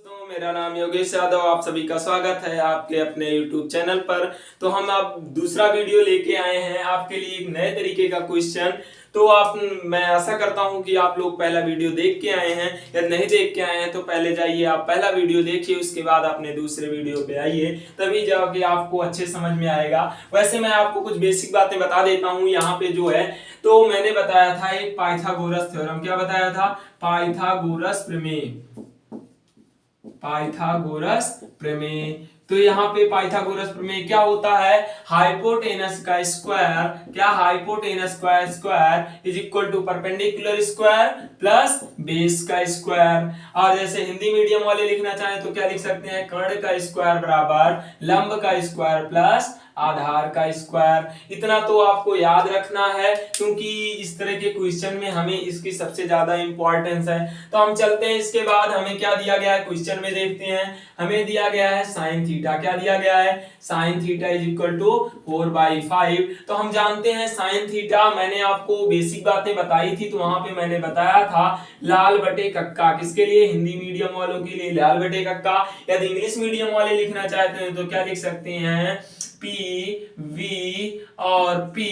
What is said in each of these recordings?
दोस्तों, मेरा नाम योगेश यादव। आप सभी का स्वागत है आपके अपने YouTube चैनल पर। तो हम आप दूसरा वीडियो लेके आए हैं आपके लिए एक नए तरीके का क्वेश्चन। तो मैं आशा करता हूं कि आप लोग पहला वीडियो देख के आए हैं, या नहीं देख के आए हैं तो पहले जाइए आप पहला वीडियो देखिए, उसके बाद अपने दूसरे वीडियो पे आइए, तभी जाके आपको अच्छे समझ में आएगा। वैसे मैं आपको कुछ बेसिक बातें बता देता हूँ यहाँ पे जो है। तो मैंने बताया था एक पाइथागोरस थ्योरम। क्या बताया था? पाइथागोरस प्रमेय। पाइथागोरस प्रमेय। तो यहाँ पे पाइथागोरस प्रमेय क्या होता है? हाइपोटेनस का स्क्वायर, क्या हाइपोटेनस का square is equal to perpendicular square plus base का स्क्वायर। और जैसे हिंदी मीडियम वाले लिखना चाहें तो क्या लिख सकते हैं? कर्ण का स्क्वायर बराबर लंब का स्क्वायर प्लस आधार का स्क्वायर। इतना तो आपको याद रखना है, क्योंकि इस तरह के क्वेश्चन में हमें इसकी सबसे ज्यादा इंपॉर्टेंस है। तो हम चलते हैं, इसके बाद हमें क्या दिया गया है क्वेश्चन में, देखते हैं। हमें दिया गया है साइन थीटा। क्या दिया गया है? Sine theta is equal to 4/5। तो हम जानते हैं साइन थीटा, मैंने आपको बेसिक बातें बताई थी, तो वहां पे मैंने बताया था लाल बटे कक्का। किसके लिए? हिंदी मीडियम वालों के लिए लाल बटे कक्का। यदि इंग्लिश मीडियम वाले लिखना चाहते हैं तो क्या लिख सकते हैं? पी वी और पी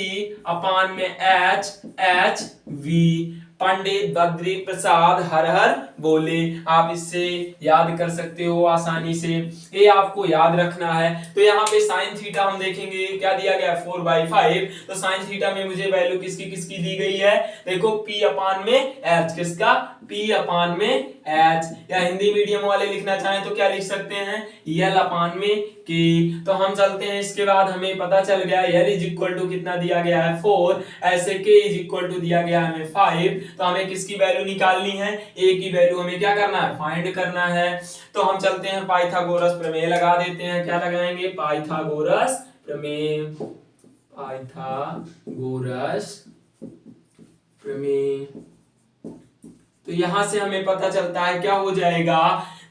अपान में एच वी। पंडित बद्री प्रसाद हर हर बोले। आप इससे याद कर सकते हो आसानी से, ये आपको याद रखना है। तो यहाँ पे साइन थीटा हम देखेंगे, क्या दिया गया? 4/5। तो साइन थीटा में मुझे वैल्यू किसकी किसकी दी गई है? देखो, p अपान में h। किसका? p अपान में h। या हिंदी मीडियम वाले लिखना चाहें तो क्या लिख सकते हैं? l अपान में k। तो हम चलते हैं, इसके बाद हमें पता चल गया l इज इक्वल टू कितना दिया गया है? 4। ऐसे k इज इक्वल टू दिया गया है हमें 5। तो हमें किसकी वैल्यू निकालनी है? a की वैल्यू हमें क्या करना है? फाइंड करना है। तो हम चलते हैं, पाइथागोरस प्रमेय लगा देते हैं। क्या लगाएंगे? पाइथागोरस प्रमेय। पाइथागोरस प्रमेय। तो यहां से हमें पता चलता है क्या हो जाएगा।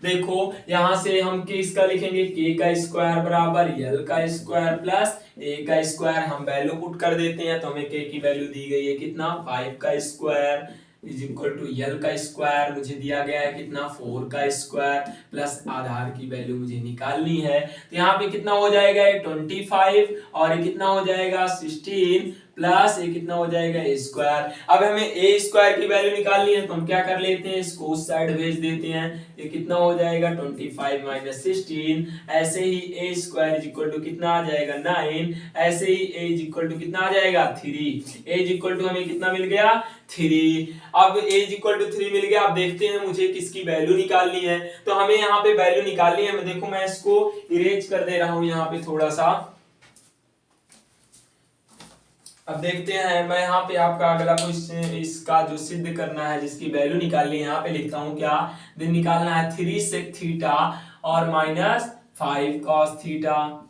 देखो, यहां से हम किसका लिखेंगे? k का स्क्वायर बराबर l का स्क्वायर प्लस a का स्क्वायर। हम वैल्यू पुट कर देते हैं, तो हमें k की वैल्यू दी गई है कितना? 5 का square is equal to l का स्क्वायर मुझे दिया गया है कितना? 4 का स्क्वायर प्लस आधार की वैल्यू मुझे निकालनी है। तो यहाँ पे कितना हो जाएगा? 25 और ये कितना हो जाएगा? 16 प्लस ये कितना हो जाएगा? ए स्क्वायर। अब हमें ए स्क्वायर की वैल्यू निकालनी है, तो हम क्या कर लेते हैं? इसको उस साइड भेज देते हैं। ये कितना हो जाएगा? 25 माइनस 16। ऐसे ही ए स्क्वायर इज इक्वल टू कितना आ जाएगा? 9। ऐसे ही ए इज इक्वल टू कितना आ जाएगा? 3। ए इज इक्वल टू हमें कितना मिल गया? 3। अब ए इज इक्वल टू 3 मिल गया। अब देखते हैं मुझे किसकी वैल्यू निकालनी है। तो हमें यहाँ पे वैल्यू निकालनी है। मैं देखो, मैं इसको इरेज कर दे रहा हूँ यहाँ पे थोड़ा सा। अब देखते हैं, मैं यहाँ पे आपका अगला क्वेश्चन इसका जो सिद्ध करना है, जिसकी वैल्यू निकालनी है, यहाँ पे लिखता हूँ क्या दिन निकालना है? 3 सेक थीटा और माइनस 5 कॉस थीटा।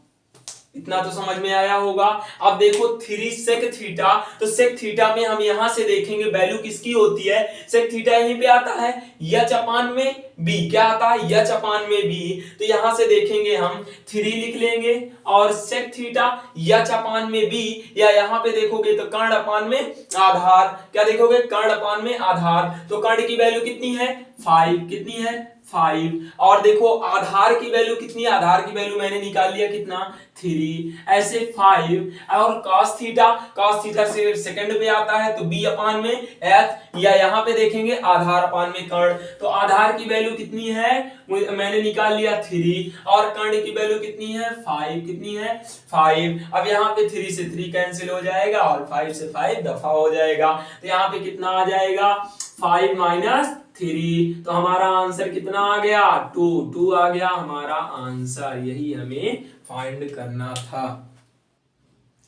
इतना तो समझ में आया होगा। अब देखो 3 सेक थीटा, तो सेक थीटा में हम यहां से देखेंगे वैल्यू किसकी होती है? सेक थीटा यहीं पे आता है h अपान में b। क्या आता है? h अपान में b। तो यहां से देखेंगे हम 3 लिख लेंगे और सेक थीटा h अपान में b, या यहां पे देखोगे तो कर्ण अपान में आधार। क्या देखोगे? कर्ण अपान में आधार। तो कर्ण की वैल्यू कितनी है? 5। कितनी है? 5। और देखो आधार की वैल्यू कितनी है? आधार की वैल्यू मैंने निकाल लिया कितना? 3। ऐसे 5 और cos थीटा से सेकंड पे आता है, तो b अपान में h, या यहाँ पे देखेंगे आधार अपान में कर्ण। तो आधार की वैल्यू कितनी है? मैंने निकाल लिया 3। और कर्ण की वैल्यू कितनी है? 5। कितनी है? 5। अब यहाँ पे 3 से 3 कैंसिल हो जाएगा और 5 से 5 दफा हो जाएगा। तो यहाँ पे कितना आ जाएगा? 5 माइनस 3। तो हमारा आंसर कितना आ गया? 2 आ गया हमारा आंसर। यही हमें फाइंड करना था।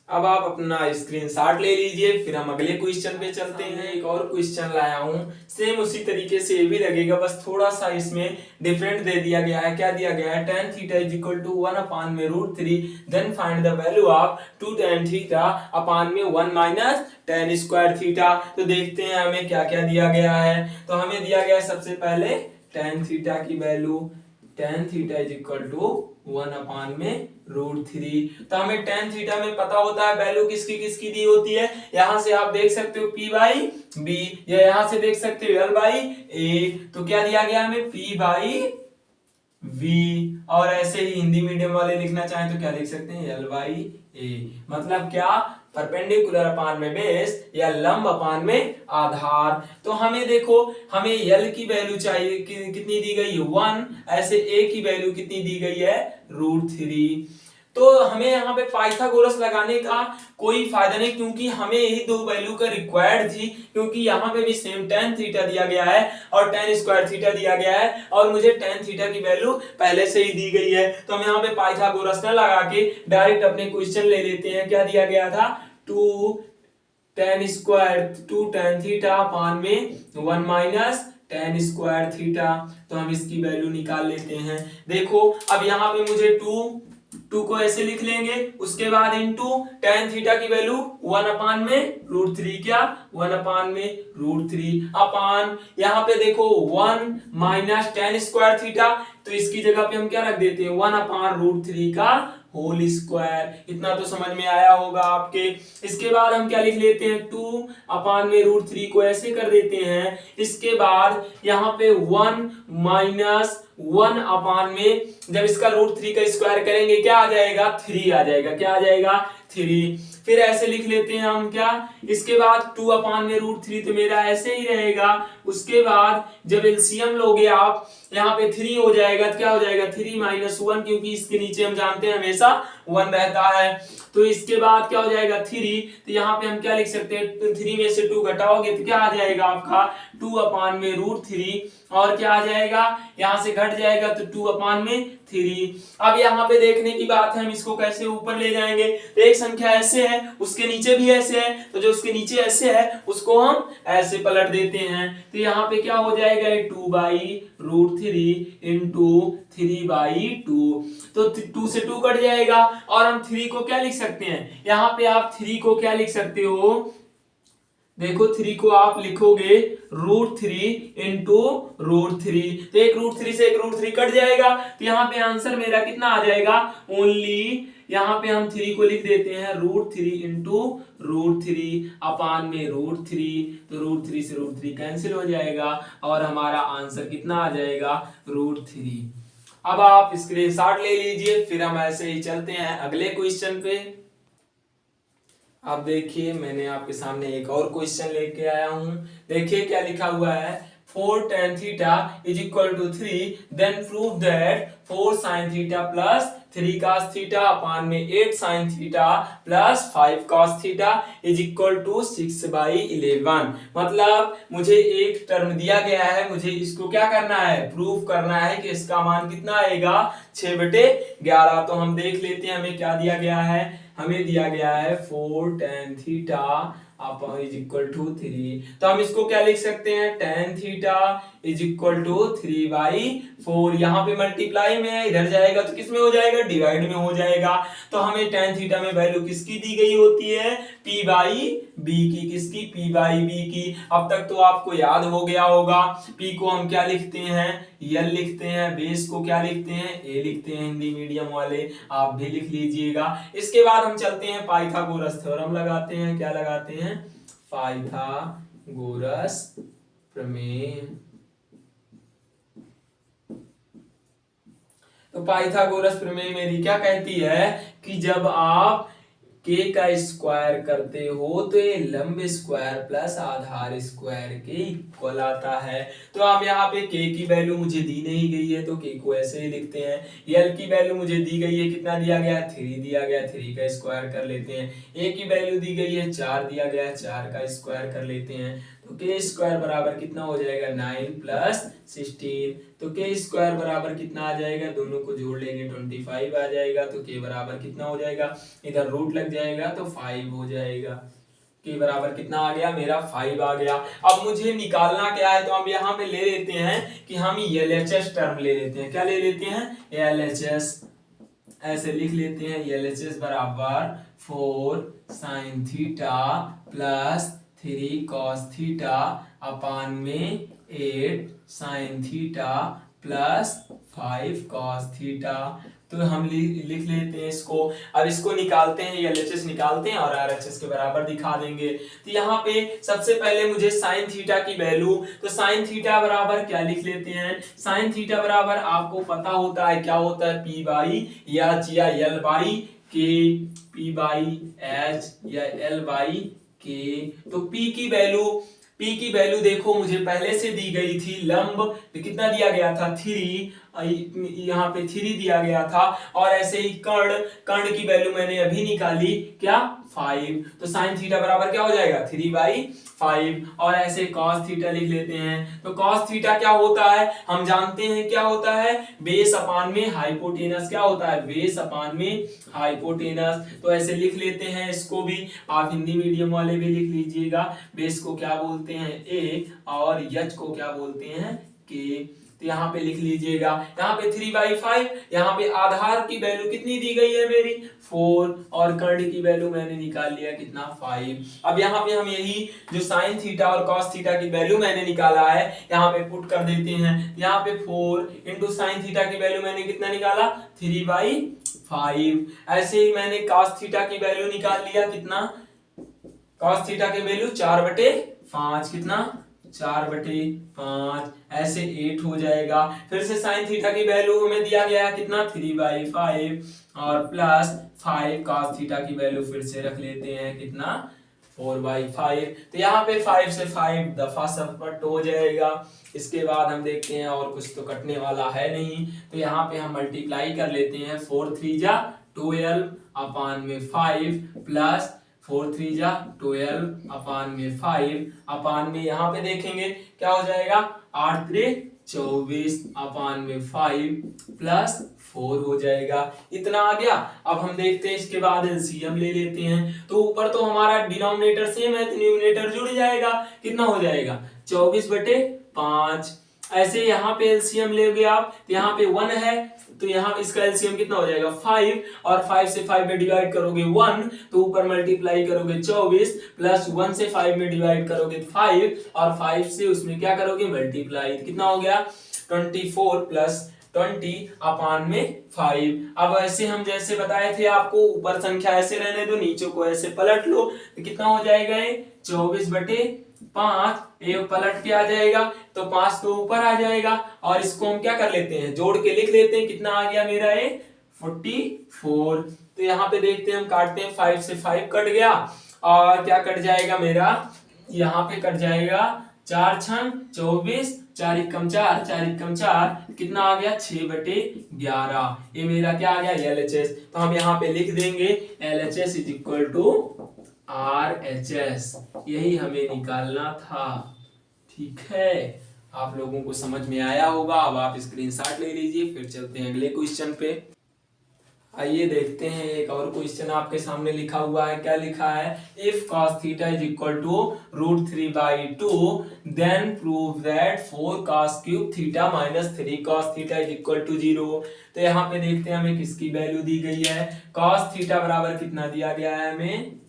अब आप अपना स्क्रीनशॉट ले लीजिए, फिर हम अगले क्वेश्चन पे चलते हैं। एक और क्वेश्चन लाया हूं, सेम उसी तरीके से ये भी लगेगा, बस थोड़ा सा इसमें डिफरेंट दे दिया गया है। क्या दिया गया है? tan theta is equal to 1 upon में √3, then find the value of 2 tan theta upon में 1 माइनस tan स्क्वायर थीटा। तो देखते हैं हमें क्या क्या दिया गया है। तो हमें दिया गया है सबसे पहले tan थीटा की value. tan theta is equal to 1 upon में √3। तो हमें tan थीटा में पता होता है वैल्यू किसकी किसकी दी होती है। यहां से आप देख सकते हो p बाई b, या यहां से देख सकते हो l बाई a। तो क्या दिया गया हमें? p बाई v, और ऐसे ही हिंदी मीडियम वाले लिखना चाहें तो क्या लिख सकते हैं, l बाई a। मतलब क्या, परपेंडिकुलर अपान में बेस या लंब अपान में आधार। तो हमें देखो, हमें l की वैल्यू चाहिए कितनी दी गई है 1, ऐसे a की वैल्यू कितनी दी गई है √3। तो हमें यहाँ पे पाइथागोरस लगाने का कोई फायदा नहीं, क्योंकि हमें यही दो वैल्यू का रिक्वायर्ड थी, क्योंकि यहाँ पे भी सेम tan थीटा दिया गया है और tan स्क्वायर थीटा दिया गया है, और मुझे tan थीटा की वैल्यू पहले से ही दी गई है। तो हम यहाँ पे पाइथागोरस ना लगा के डायरेक्ट अपने क्वेश्चन ले लेते हैं। क्या दिया गया था, 2 tan थीटा अपान में 1 माइनस tan स्क्वायर थीटा। तो हम इसकी वैल्यू निकाल लेते हैं। देखो अब यहाँ पे मुझे 2 को ऐसे लिख लेंगे, उसके बाद इनटू tan थीटा की वैल्यू 1 अपान में √3, क्या 1 अपान में √3 अपान यहाँ पे देखो 1 माइनस tan स्क्वायर थीटा, तो इसकी जगह पे हम क्या रख देते हैं 1 अपान √3 का होल स्क्वायर। इतना तो समझ में आया होगा आपके। इसके बाद हम क्या लिख लेते हैं 2 अपान में √3 को ऐसे कर देते हैं। इसके बाद यहाँ पे 1 माइनस 1 अपान में, जब इसका √3 का स्क्वायर करेंगे क्या आ जाएगा 3 आ जाएगा। क्या आ जाएगा 3। फिर ऐसे लिख लेते हैं हम क्या, इसके बाद 2 अपान में √3 तो मेरा ऐसे ही रहेगा। उसके बाद जब एलसीएम लोगे आप, यहाँ पे 3 हो जाएगा, तो क्या हो जाएगा 3 माइनस 1, क्योंकि इसके नीचे हम जानते हैं हमेशा 1 रहता है। तो इसके बाद क्या हो जाएगा 3, तो यहाँ पे हम क्या लिख सकते हैं 3 में से 2 घटाओगे तो क्या आ जाएगा आपका 2 अपान में √3, और क्या आ जाएगा यहाँ से घट जाएगा तो 2 अपान में 3। अब यहाँ पे देखने की बात है हम इसको कैसे ऊपर ले जाएंगे। तो एक संख्या ऐसे है, उसके नीचे भी ऐसे है, तो जो उसके नीचे ऐसे है उसको हम ऐसे पलट देते हैं। तो यहाँ पे क्या हो जाएगा 2/√3 इंटू 3/2। तो 2 से 2 कट जाएगा, और हम 3 को क्या लिख सकते हैं, यहाँ पे आप 3 को क्या लिख सकते हो, देखो 3 को आप लिखोगे √3 इंटू √3, तो एक √3 से एक √3 कट जाएगा। तो यहाँ पे आंसर मेरा कितना आ जाएगा, ओनली यहाँ पे हम 3 को लिख देते हैं √3 इंटू √3 अपान में √3, तो √3 से √3 कैंसिल हो जाएगा, और हमारा आंसर कितना आ जाएगा √3। अब आप स्क्रीनशॉट ले लीजिए, फिर हम ऐसे ही चलते हैं अगले क्वेश्चन पे। अब देखिए मैंने आपके सामने एक और क्वेश्चन लेके आया हूं। देखिए क्या लिखा हुआ है, 4 tan theta is equal to 3, then prove that 4 sin theta plus 3 cos theta upon में 8 sin theta plus 5 cos theta is equal to 6/11। मतलब मुझे एक टर्म दिया गया है, मुझे इसको क्या करना है, प्रूफ करना है कि इसका मान कितना आएगा 6/11। तो हम देख लेते हैं हमें क्या दिया गया है। हमें दिया गया है 4 tan theta upon is equal to 3, तो हम इसको क्या लिख सकते हैं tan theta is equal to 3/4। यहाँ पे मल्टीप्लाई में है, इधर जाएगा तो किस में हो जाएगा, डिवाइड में हो जाएगा। तो हमें tan थीटा में वैल्यू किसकी दी गई होती है, p/b की। किसकी, p/b की। अब तक तो आपको याद हो गया होगा, p को हम क्या लिखते हैं, l लिखते हैं, बेस को क्या लिखते हैं, a लिखते हैं। हिंदी मीडियम वाले आप भी लिख लीजिएगा। इसके बाद हम चलते हैं पाइथागोरस थ्योरम लगाते हैं। क्या लगाते हैं, पाइथागोरस प्रमेय। तो पाइथागोरस प्रमेय मेरी क्या कहती है कि जब आप k का स्क्वायर करते हो तो ये लंब स्क्वायर प्लस आधार स्क्वायर के इक्वल आता है। तो अब यहाँ पे k की वैल्यू मुझे दी नहीं गई है, तो k को ऐसे ही लिखते हैं। l की वैल्यू मुझे दी गई है, कितना दिया गया है 3 दिया गया, 3 का स्क्वायर कर लेते हैं। a की वैल्यू दी गई है 4 दिया गया है, 4 का स्क्वायर कर लेते हैं। तो k स्क्वायर बराबर कितना हो जाएगा 9 प्लस 16, तो k स्क्वायर बराबर कितना आ जाएगा, दोनों को जोड़ लेंगे 25 आ जाएगा। तो k बराबर कितना हो जाएगा, इधर रूट लग जाएगा तो 5 हो जाएगा। k बराबर कितना आ गया, मेरा 5 आ गया। अब मुझे निकालना क्या है, तो हम यहाँ पे ले लेते हैं कि हम LHS टर्म ले लेते हैं। क्या ले लेते हैं, LHS। ऐसे लिख लेते हैं LHS बराबर 4 sin theta plus 3 cos theta upon में 8 sin theta plus 5 cos theta. तो हम लिख लेते हैं इसको। अब इसको निकालते हैं, एलएचएस निकालते हैं और आरएचएस के बराबर दिखा देंगे। तो यहाँ पे सबसे पहले मुझे साइन थीटा की वैल्यू, तो साइन थीटा बराबर क्या लिख लेते हैं, साइन थीटा बराबर आपको पता होता है क्या होता है, पी बाई एच या एल बाई के, पी बाई एच या एल बाई के। तो पी की वैल्यू देखो मुझे पहले से दी गई थी, लंब तो कितना दिया गया था 3, यहाँ पे 3 दिया गया था। और ऐसे ही कर्ण की वैल्यू मैंने अभी निकाली क्या 5। तो साइन थीटा बराबर क्या हो जाएगा 3/5। और ऐसे कॉस थीटा लिख लेते हैं। तो कॉस थीटा क्या होता है, हम जानते हैं क्या होता है, बेस अपान में हाइपोटेनस। क्या होता है, बेस अपान में हाइपोटेनस। तो ऐसे लिख लेते हैं इसको भी, आप हिंदी मीडियम वाले भी लिख लीजिएगा। बेस को क्या बोलते हैं ए और यच को क्या बोलते हैं के। तो यहाँ पे लिख लीजिएगा, यहाँ पे 3/5, यहाँ पे आधार की वैल्यू कितनी दी गई है मेरी 4 और कर्ण की वैल्यू मैंने निकाल लिया कितना 5। अब यहाँ पे हम यही जो साइन थीटा और कॉस थीटा की वैल्यू मैंने निकाला है यहाँ पे पुट कर देते हैं। यहाँ पे 4 इंटू साइन थीटा की वैल्यू मैंने कितना निकाला 3/5। ऐसे ही मैंने कॉस थीटा की वैल्यू निकाल लिया कितना, कॉस थीटा की वैल्यू 4/5, कितना 4/5, ऐसे 8 हो जाएगा। फिर से साइन थीटा की वैल्यू हमें दिया गया है कितना 3/5 और प्लस 5 cos थीटा की वैल्यू फिर से रख लेते हैं कितना 4/5। तो यहाँ पे 5 से 5 दफा सबकट हो जाएगा। इसके बाद हम देखते हैं और कुछ तो कटने वाला है नहीं, तो यहाँ पे हम मल्टीप्लाई कर लेते हैं 4 3 जा 12 अपान में 5 प्लस 4 3 जा 12 अपान में 5 अपान में यहाँ पे देखेंगे क्या हो जाएगा 8 3 24 अपान में 5 प्लस 4 हो जाएगा। इतना आ गया। अब हम देखते हैं इसके बाद एलसीएम ले लेते हैं। तो ऊपर तो हमारा डिनोमिनेटर सेम है तो न्यूमरेटर जुड़ जाएगा, कितना हो जाएगा 24/5। ऐसे यहाँ पे एलसीएम लेंगे आप, तो यहाँ पे 1 है तो यहाँ इसका एलसीएम कितना हो जाएगा 5 और 5 से 5 में डिवाइड करोगे 1 तो ऊपर मल्टीप्लाई करोगे 24 प्लस 1 से 5 में डिवाइड करोगे 5 और 5 से उसमें क्या करोगे मल्टीप्लाई, कितना हो गया 24 प्लस 20 अपान में 5। अब ऐसे हम जैसे बताए थे आपको ऊपर संख्या ऐसे रहने दो नीचे को ऐसे पलट लो तो कितना हो जाएगा 24/5, ये पलट के आ जाएगा तो 5 तो ऊपर आ जाएगा और इसको हम क्या कर लेते हैं जोड़ के लिख लेते हैं, कितना आ गया मेरा 44। तो यहाँ पे देखते हैं हम काटते हैं 5 से 5 कट गया और क्या कट जाएगा मेरा, यहाँ पे कट जाएगा 4 छंग 24, 4 एकम 4, 4 एकम 4, कितना आ गया 6/11। ये मेरा क्या आ गया एलएचएस। तो हम यहाँ पे लिख देंगे LHS is equal to RHS, यही हमें निकालना था। ठीक है, आप लोगों को समझ में आया होगा। अब आप स्क्रीनशॉट ले लीजिए, फिर चलते हैं अगले क्वेश्चन पे। आइए देखते हैं एक और क्वेश्चन आपके सामने लिखा हुआ है। क्या लिखा है, if cos theta is equal to √3/2 then prove that 4 cos cube theta minus 3 cos theta is equal to 0। तो यहाँ पे देखते हैं हमें किसकी वैल्यू दी गई है, cos थीटा बराबर कितना दिया गया है हमें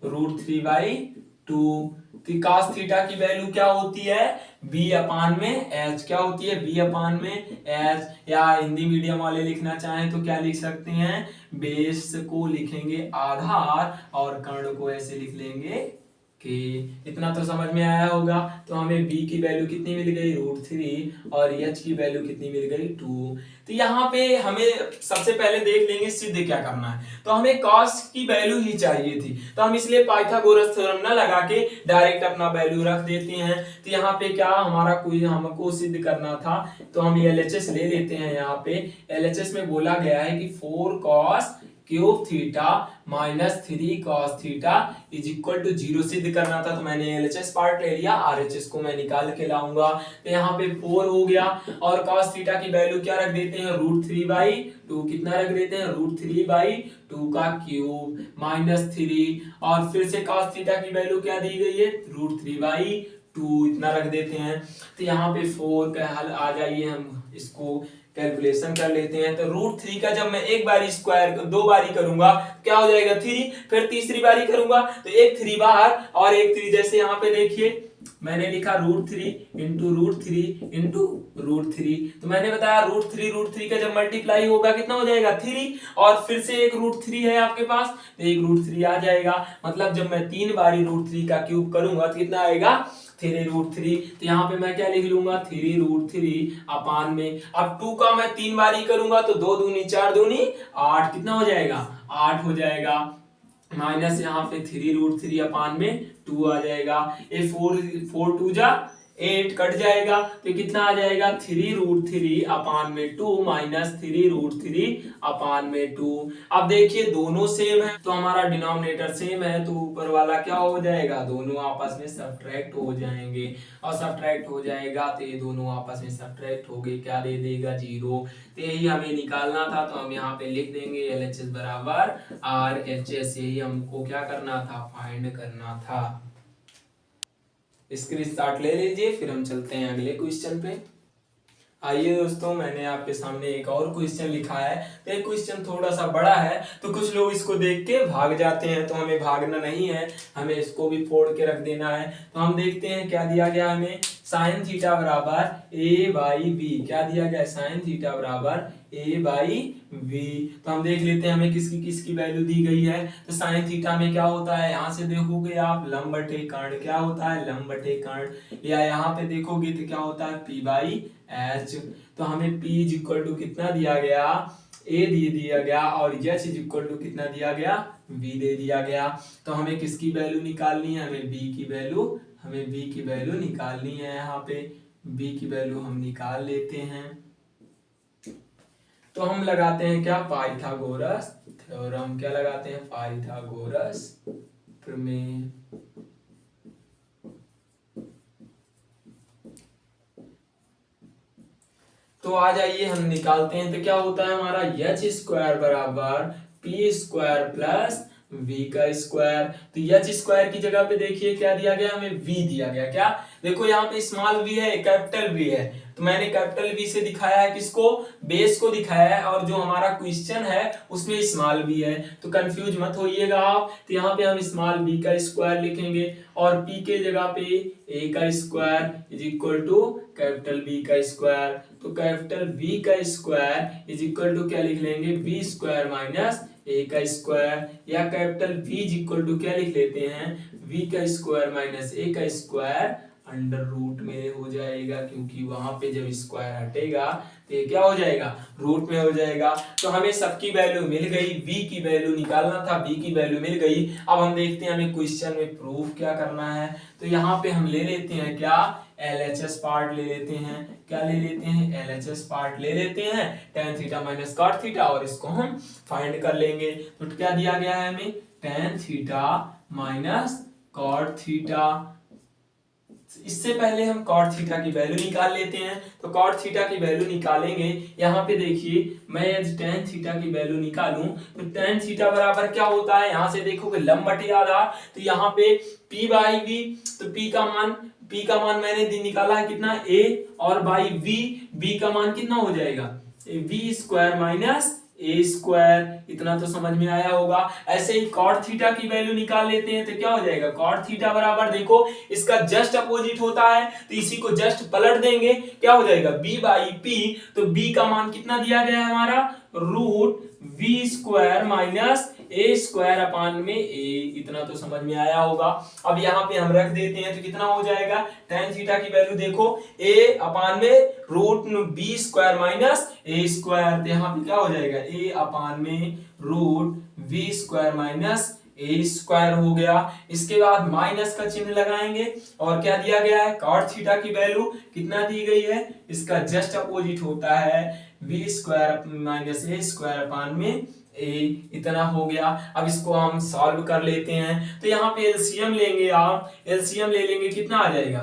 √3/2। तो cos थीटा की वैल्यू क्या होती है b अपान में h, क्या होती है b अपान में h, या हिंदी मीडियम वाले लिखना चाहें तो क्या लिख सकते हैं, बेस को लिखेंगे आधार और कर्ण को ऐसे लिख लेंगे कि इतना तो समझ में आया होगा। तो हमें b की वैल्यू कितनी मिल गई √3 और h की वैल्यू कितनी मिल गई 2। तो यहाँ पे हमें सबसे पहले देख लेंगे सिद्ध क्या करना है। तो हमें cos की वैल्यू ही चाहिए थी तो हम इसलिए पाइथागोरस थ्योरम ना लगा के डायरेक्ट अपना वैल्यू रख देते हैं। तो यहाँ पे क्या हमारा कोई हमको सिद्ध करना था तो हम LHS ले लेते हैं। यहाँ पे LHS में बोला गया है कि 4 cos cube theta minus 3 cos theta is equal to 0 सिद्ध करना था। तो मैंने LHS पार्ट ले लिया, RHS को मैं निकाल के लाऊंगा। तो यहाँ पे 4 हो गया और cos थीटा की वैल्यू क्या रख देते हैं √3/2, कितना रख देते हैं √3/2 का क्यूब माइनस 3 और फिर से cos थीटा की वैल्यू क्या दी गई है √3/2, इतना रख देते हैं। तो यहाँ पे 4 का हल आ जाइए, हम इसको कैलकुलेशन कर लेते हैं। तो √3 का जब मैं एक बारी स्क्वायर 2 बारी करूंगा क्या हो जाएगा 3, फिर तीसरी बारी करूंगा तो एक 3 बाहर और एक 3, जैसे यहाँ पे देखिए मैंने लिखा √3 इंटू √3 इंटू √3। तो मैंने बताया √3 का जब मल्टीप्लाई होगा कितना हो जाएगा 3, और फिर से एक √3 है आपके पास तो एक √3 आ जाएगा। मतलब जब मैं 3 बारी √3 का क्यूब करूंगा तो कितना आएगा 3√3। तो यहाँ पे मैं क्या लिख लूंगा 3√3 अपान में, अब 2 का मैं 3 बारी करूंगा तो 2 दूनी 4 दूनी 8, कितना हो जाएगा 8 हो जाएगा। माइनस यहाँ पे 3√3 अपान में 2 आ जाएगा। ये 4 2 जा 8 कट जाएगा तो कितना आ जाएगा 3√3 अपान में 2 माइनस 3√3 अपान में 2। अब देखिए दोनों सेम है तो हमारा डिनोमिनेटर सेम है तो ऊपर वाला क्या हो जाएगा, दोनों आपस में सब्ट्रैक्ट हो जाएंगे, और सब्ट्रैक्ट हो जाएगा तो ये दोनों आपस में सब्ट्रैक्ट हो गए, क्या दे देगा 0। तो यही हमें निकालना था तो हम यहाँ पे लिख देंगे LHS बराबर RHS, यही हमको क्या करना था, फाइंड करना था। स्क्रीनशॉट ले लीजिए, फिर हम चलते हैं अगले क्वेश्चन पे। आइए दोस्तों, मैंने आपके सामने एक और क्वेश्चन लिखा है। तो ये क्वेश्चन थोड़ा सा बड़ा है तो कुछ लोग इसको देख के भाग जाते हैं, तो हमें भागना नहीं है, हमें इसको भी फोड़ के रख देना है। तो हम देखते हैं क्या दिया गया हमें, साइन थीटा बराबर a/b, क्या दिया गया साइन थीटा बराबर a/b। तो हम देख लेते हैं हमें किसकी किसकी वैल्यू दी गई है। तो साइन थीटा में क्या होता है, यहाँ से देखोगे आप लंब बटे कर्ण, क्या होता है लंब बटे कर्ण, या यहाँ पे देखोगे तो क्या होता है p/h। तो हमें p इज इक्वल टू कितना दिया गया, a दे दिया गया, और h इज इक्वल टू कितना दिया गया, b दे दिया गया। तो हमें किसकी वैल्यू निकालनी है, हमें b की वैल्यू निकालनी है। यहाँ पे b की वैल्यू हम निकाल लेते हैं। तो हम लगाते हैं क्या, पाइथागोरस थ्योरम, क्या लगाते हैं, पाइथागोरस प्रमेय। तो आ जाइए हम निकालते हैं। तो क्या होता है हमारा h² बराबर p² प्लस v का स्क्वायर। तो h² की जगह पे देखिए क्या दिया गया, हमें v दिया गया। क्या देखो यहाँ पे स्मॉल v है, कैपिटल v है, तो मैंने कैपिटल v से दिखाया है किसको, बेस को दिखाया है, और जो हमारा क्वेश्चन है उसमें स्मॉल v है, तो कंफ्यूज मत होइएगा आप। तो यहाँ पे हम स्मॉल v का स्क्वायर लिखेंगे, और p के जगह पे a का square is equal to capital V का स्क्वायर। तो कैपिटल V का स्क्वायर इज इक्वल टू क्या लिख लेंगे, v² माइनस a का स्क्वायर, या capital V is equal to क्या लिख लेते हैं, v का स्क्वायर माइनस a का स्क्वायर अंडर रूट में हो जाएगा, क्योंकि वहां पे जब स्क्वायर हटेगा तो ये क्या हो जाएगा, रूट में हो जाएगा। तो हमें सबकी वैल्यू मिल गई, v की वैल्यू निकालना था, v की वैल्यू मिल गई। अब हम देखते हैं हमें क्वेश्चन में प्रूफ क्या करना है। तो यहाँ पे हम ले लेते हैं क्या, LHS पार्ट ले लेते हैं, क्या ले लेते हैं, LHS पार्ट ले लेते हैं, tan theta minus cot theta, और इसको हम फाइंड कर लेंगे। तो क्या दिया गया है हमें, tan theta minus cot theta. इससे पहले हम cot थीटा की वैल्यू निकाल लेते हैं। तो cot थीटा की वैल्यू निकालेंगे, यहाँ पे देखिए मैं यदि tan थीटा की वैल्यू निकालूं तो tan थीटा बराबर क्या होता है, यहाँ से देखोगे लंब बटे आधार, तो यहाँ पे p/v, तो p का मान मैंने निकाला है कितना a, और बाई v का मान कितना हो जाएगा v² माइनस a²। इतना तो समझ में आया होगा। ऐसे ही cot थीटा की वैल्यू निकाल लेते हैं तो क्या हो जाएगा, cot थीटा बराबर देखो इसका जस्ट अपोजिट होता है, तो इसी को जस्ट पलट देंगे, क्या हो जाएगा b/p। तो b का मान कितना दिया गया है हमारा, √v² माइनस a² अपान में a। इतना तो समझ में आया होगा। अब यहाँ पे हम रख देते हैं तो कितना हो जाएगा, tan थीटा की वैल्यू देखो a अपान में √v² माइनस a²। तो यहाँ पे क्या हो जाएगा, a अपान में √v² माइनस a² हो गया। इसके बाद माइनस का चिन्ह लगाएंगे, और क्या दिया गया है, cot थीटा की वैल्यू कितना दी गई है, इसका जस्ट अपोजिट होता है v² माइनस a² अपान में a। इतना हो गया। अब इसको हम सॉल्व कर लेते हैं। तो यहाँ पे एलसीएम लेंगे आप, एलसीएम ले लेंगे कितना आ जाएगा,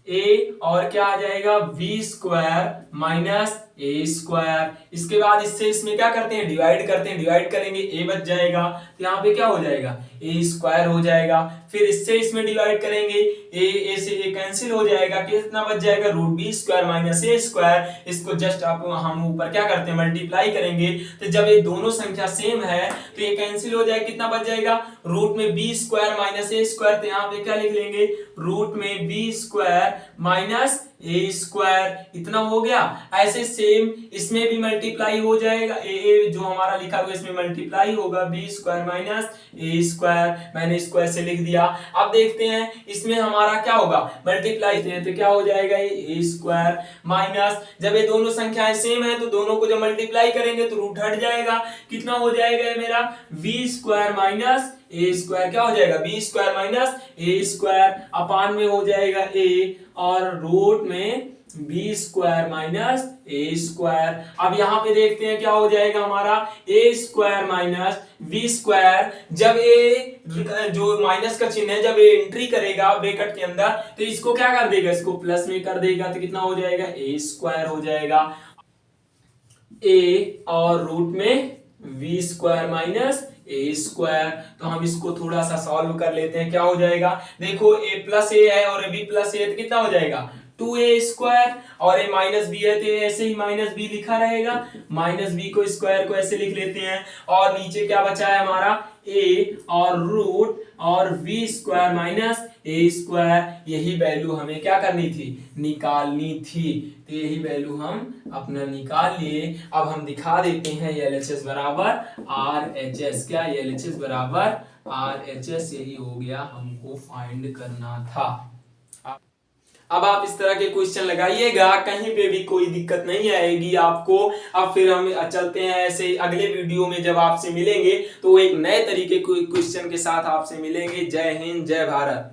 ए और क्या आ जाएगा B square minus A square. इसके बाद इससे इसमें क्या करते हैं डिवाइड करते हैं, डिवाइड करेंगे ए बच जाएगा, तो यहाँ पे क्या हो जाएगा ए स्क्वायर हो जाएगा। फिर इससे इसमें डिवाइड करेंगे ए से ए कैंसिल हो जाएगा, कितना बच जाएगा root B square minus A square. इसको जस्ट आप हम ऊपर क्या करते हैं मल्टीप्लाई करेंगे, तो जब ये दोनों संख्या सेम है तो ये कैंसिल हो जाएगा, कितना बच जाएगा रूट में B square minus A square. तो यहाँ पे क्या लिख लेंगे रूट में B square minus A square, इतना हो गया। ऐसे सेम इसमें भी मल्टीप्लाई हो जाएगा, ए जो हमारा लिखा हुआ इसमें मल्टीप्लाई होगा B square minus A square, मैंने स्क्वायर से लिख दिया। अब देखते हैं इसमें हमारा क्या होगा मल्टीप्लाई, तो क्या हो जाएगा ए स्क्वायर माइनस, जब ये दोनों संख्याएं सेम है तो दोनों को जब मल्टीप्लाई करेंगे तो रूट हट जाएगा, कितना हो जाएगा ये मेरा B square minus A square, क्या हो जाएगा B square minus A square upon में हो जाएगा ए और रूट में B square minus A square. अब यहाँ पे देखते हैं क्या हो जाएगा हमारा ए स्क्वायर माइनस बी स्क्वायर, जब ए जो माइनस का चिन्ह है जब ए एंट्री करेगा ब्रैकेट के अंदर तो इसको क्या कर देगा इसको प्लस में कर देगा, तो कितना हो जाएगा ए स्क्वायर हो जाएगा ए और रूट में V square minus A square. तो हम इसको थोड़ा सा सॉल्व कर लेते हैं, क्या हो जाएगा देखो ए प्लस ए है और बी प्लस ए है तो कितना हो जाएगा 2a स्क्वायर और ए माइनस बी है तो ऐसे ही माइनस बी लिखा रहेगा, माइनस बी को स्क्वायर को ऐसे लिख लेते हैं और नीचे क्या बचा है हमारा a और रूट और v square minus A square. यही वैल्यू हमें क्या करनी थी निकालनी थी, तो यही वैल्यू हम अपना निकाल लिए। अब हम दिखा देते हैं LHS बराबर RHS, क्या LHS बराबर RHS यही हो गया हमको फाइंड करना था। अब आप इस तरह के क्वेश्चन लगाइएगा, कहीं पे भी कोई दिक्कत नहीं आएगी आपको। अब फिर हम चलते हैं ऐसे अगले वीडियो में, जब आपसे मिलेंगे तो एक नए तरीके के क्वेश्चन के साथ आपसे मिलेंगे। जय हिंद जय भारत।